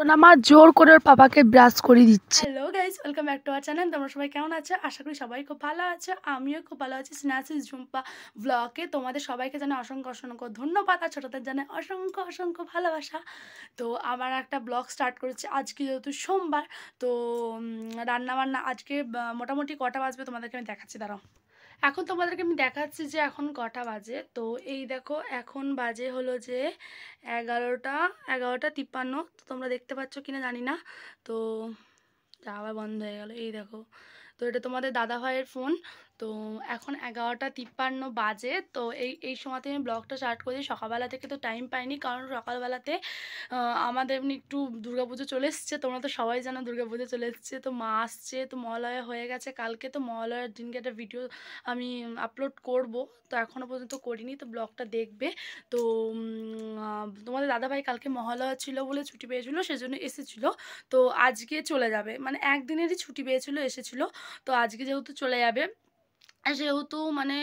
সোনামা জোর করে ওর পাপাকে ব্রাশ করে দিচ্ছে। Hello guys, welcome back to our channel. তোমরা সবাই কেমন আছো? আশা করি সবাই খুব ভালো আছো। আমিও খুব ভালো আছি। স্ন্যাসিস ঝুম্পা ব্লগে তোমাদের সবাইকে জানাই অসংখ্য অসংখ্য ধন্যবাদ, আর ছোটদের জানাই অসংখ্য অসংখ্য ভালোবাসা। তো আমার একটা ব্লগ স্টার্ট করেছি আজকে, যেহেতু সোমবার। তো রান্নাবান্না আজকে মোটামুটি কটা বাজবে তোমাদেরকে আমি দেখাচ্ছি, দাঁড়াও। এখন তোমাদেরকে আমি দেখাচ্ছি যে এখন কটা বাজে। তো এই দেখো, এখন বাজে হলো যে 11টা 53। তো তোমরা দেখতে পাচ্ছ কিনা জানি না। তো আবার বন্ধ হয়ে গেল, এই দেখো। তো এটা তোমাদের দাদা ভাইয়ের ফোন। তো এখন 11টা 53 বাজে। তো এই সময়তে আমি ব্লগটা স্টার্ট করেছি। সকালবেলা থেকে তো টাইম পাইনি, কারণ সকালবেলাতে আমাদের এমনি একটু দুর্গাপুজো চলে এসছে। তোমরা তো সবাই জানো দুর্গাপুজো চলে এসছে। তো মা আসছে, তো মহালয়া হয়ে গেছে কালকে। তো মহালয়ার দিনকে একটা ভিডিও আমি আপলোড করব। তো এখনও পর্যন্ত করিনি, তো ব্লগটা দেখবে। তো তোমাদের দাদাভাই কালকে মহালয়া ছিল বলে ছুটি পেয়েছিল, সেজন্য এসেছিলো। তো আজকে চলে যাবে, মানে একদিনেরই ছুটি পেয়েছিল, এসেছিলো। তো আজকে যেহেতু চলে যাবে, সেহেতু মানে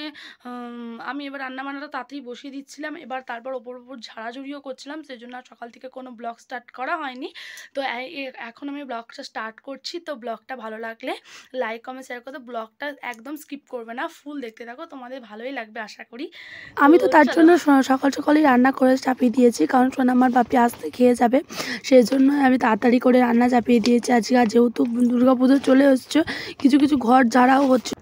আমি এবার রান্নাবান্নাটা তাড়াতাড়ি বসিয়ে দিচ্ছিলাম। এবার তারপর ওপর ঝাড়াঝুড়িও করছিলাম, সেই জন্য আর সকাল থেকে কোনো ব্লগ স্টার্ট করা হয়নি। তো এখন আমি ব্লগটা স্টার্ট করছি। তো ব্লগটা ভালো লাগলে লাইক কমেন্ট শেয়ার করতে, ব্লগটা একদম স্কিপ করবে না, ফুল দেখতে থাকো, তোমাদের ভালোই লাগবে আশা করি। আমি তো তার চলো। জন্য সকাল সকালই রান্না করে চাপিয়ে দিয়েছি, কারণ সোনামার বাপি আসতে খেয়ে যাবে, সেই জন্য আমি তাড়াতাড়ি করে রান্না চাপিয়ে দিয়েছি আজকে। আর যেহেতু দুর্গাপুজো চলে এসছে, কিছু কিছু ঘর ঝাড়াও হচ্ছে,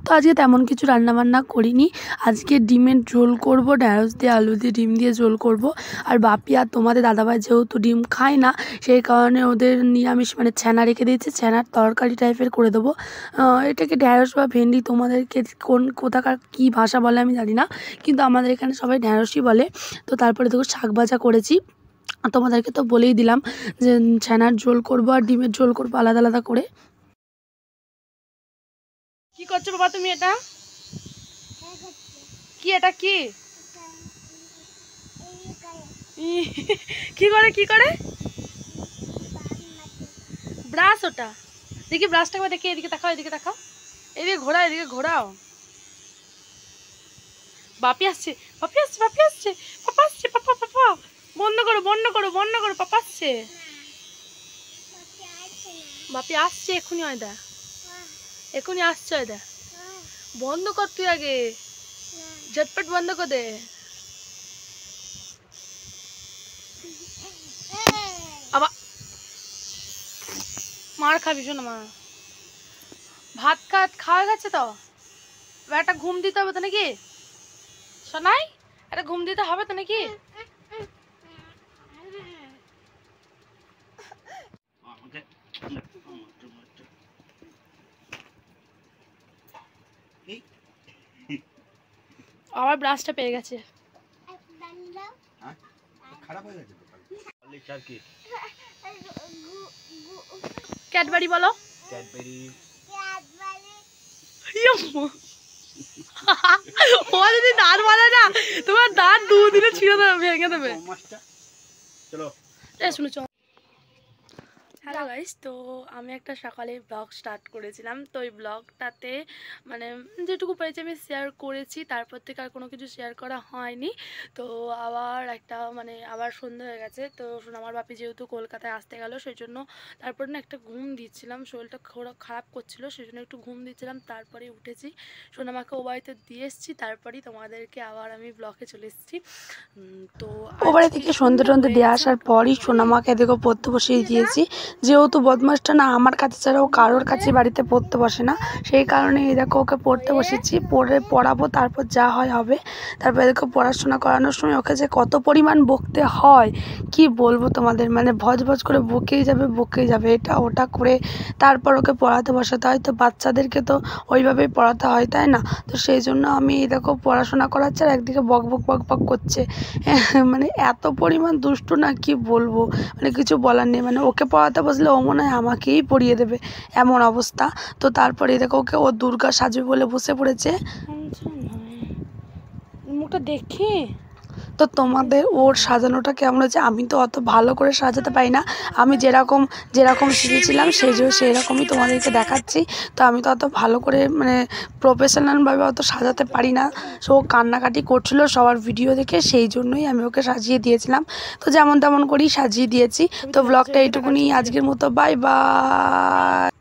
তো আজকে তেমন কিছু রান্নাবান্না করিনি। আজকে ডিমের ঝোল করব, ঢ্যাঁড়স দিয়ে আলু দিয়ে ডিম দিয়ে ঝোল করব। আর বাপি আর তোমাদের দাদাভাই যেহেতু ডিম খায় না, সেই কারণে ওদের নিরামিষ মানে ছানা রেখে দিয়েছে, ছানার তরকারি টাইপের করে দেবো। এটাকে ঢ্যাঁড়স বা ভেন্ডি, তোমাদেরকে কোথাকার কী ভাষা বলে আমি জানি না, কিন্তু আমাদের এখানে সবাই ঢ্যাঁড়সই বলে। তো তারপরে দেখো শাক ভাজা করেছি। তোমাদেরকে তো বলেই দিলাম যে ছানার ঝোল করব আর ডিমের ঝোল করবো আলাদা আলাদা করে। কি করছো বাবা তুমি? এটা কি? এটা কি? কি করে কি করে ব্রাশ? ওটা দেখি, ব্রাশটা একবার দেখি। এদিকে তাকাও, এদিকে তাকাও, এদিকে ঘোরাও, এদিকে ঘোরাও। বাপি আসছে, বাপি আসছে, বাপি আসছে, পাপা আসছে, পাপা পাপা। বন্ধ করো, বন্ধ করো, বন্ধ করো, পাপা আসছে। বাপি আসছে এক্ষুনি, হয় দা, এক্ষুনি আসছে, হয় দা। বন্ধ কর তুই আগে, ঝটপট বন্ধ কর দে। আবার মার খাবি? শোনো মা, ভাত খাওয়া গেছে তো, একটা ঘুম দিতে হবে তো নাকি? শোনাই, একটা ঘুম দিতে হবে তো নাকি? আবার ব্রাশটা পেয়ে গেছে। ক্যাডবেরি বলো। ও যদি দাঁত বাঁধে না, তোমার দাঁত দুদিনে ছিঁড়ে দেবে, ভেঙে দেবে। শুনেছ? হ্যালো গাইস, তো আমি একটা সকালে ব্লগ স্টার্ট করেছিলাম। তো এই ব্লগটাতে মানে যেটুকু পেয়েছি আমি শেয়ার করেছি, তারপর থেকে আর কোনো কিছু শেয়ার করা হয়নি। তো আবার আবার সন্ধ্যা হয়ে গেছে। তো আমার বাপি যেহেতু কলকাতায় আসতে গেল, সেই জন্য তারপর না একটা ঘুম দিচ্ছিলাম, শরীরটা খারাপ করছিল, সেই জন্য একটু ঘুম দিচ্ছিলাম। তারপরে উঠেছি, সোনামাকে ও বাড়িতে দিয়ে এসেছি, তারপরেই তোমাদেরকে আবার আমি ব্লগে চলে এসেছি। তো ও বাড়ি থেকে সন্ধ্যে টন্ধে দিয়ে আসার পরই সোনামাকে দেখো পড়তে বসিয়ে দিয়েছি। যেহেতু বদমাসটা না আমার কাছে ছাড়াও কারোর কাছে বাড়িতে পড়তে বসে না, সেই কারণে এই দেখো ওকে পড়তে বসেছি। পড়াবো, তারপর যা হয় হবে। তারপরে দেখো পড়াশোনা করানোর সময় ওকে যে কত পরিমাণ বকতে হয় কি বলবো তোমাদের, মানে ভজ ভজ করে বকেই যাবে এটা ওটা করে, তারপর ওকে পড়াতে বসাতে হয়। তো বাচ্চাদেরকে তো ওইভাবেই পড়াতে হয়, তাই না? তো সেই জন্য আমি এই দেখো পড়াশোনা করাচ্ছি আর একদিকে বক বক বক বক করছে। মানে এত পরিমাণ দুষ্টু না, কি বলবো, মানে কিছু বলার নেই। মানে ওকে পড়াতে বসলে ও মনে হয় আমাকেই পড়িয়ে দেবে, এমন অবস্থা। তো তারপরে দেখো ওকে ও দুর্গা সাজবে বলে বসে পড়েছে। মুখটা দেখি, তো তোমাদের ওর সাজানোটা কেমন হয়েছে? আমি তো অত ভালো করে সাজাতে পারি না, আমি যেরকম যেরকম শিখেছিলাম সেই রকমই তোমাদেরকে দেখাচ্ছি। তো আমি তো অত ভালো করে মানে প্রফেশনালভাবে অত সাজাতে পারি না। সো ও কান্নাকাটি করছিল সবার ভিডিও দেখে, সেই জন্যই আমি ওকে সাজিয়ে দিয়েছিলাম। তো যেমন তেমন করেই সাজিয়ে দিয়েছি। তো ব্লগটা এইটুকুনি আজকের মতো, বাই বাই।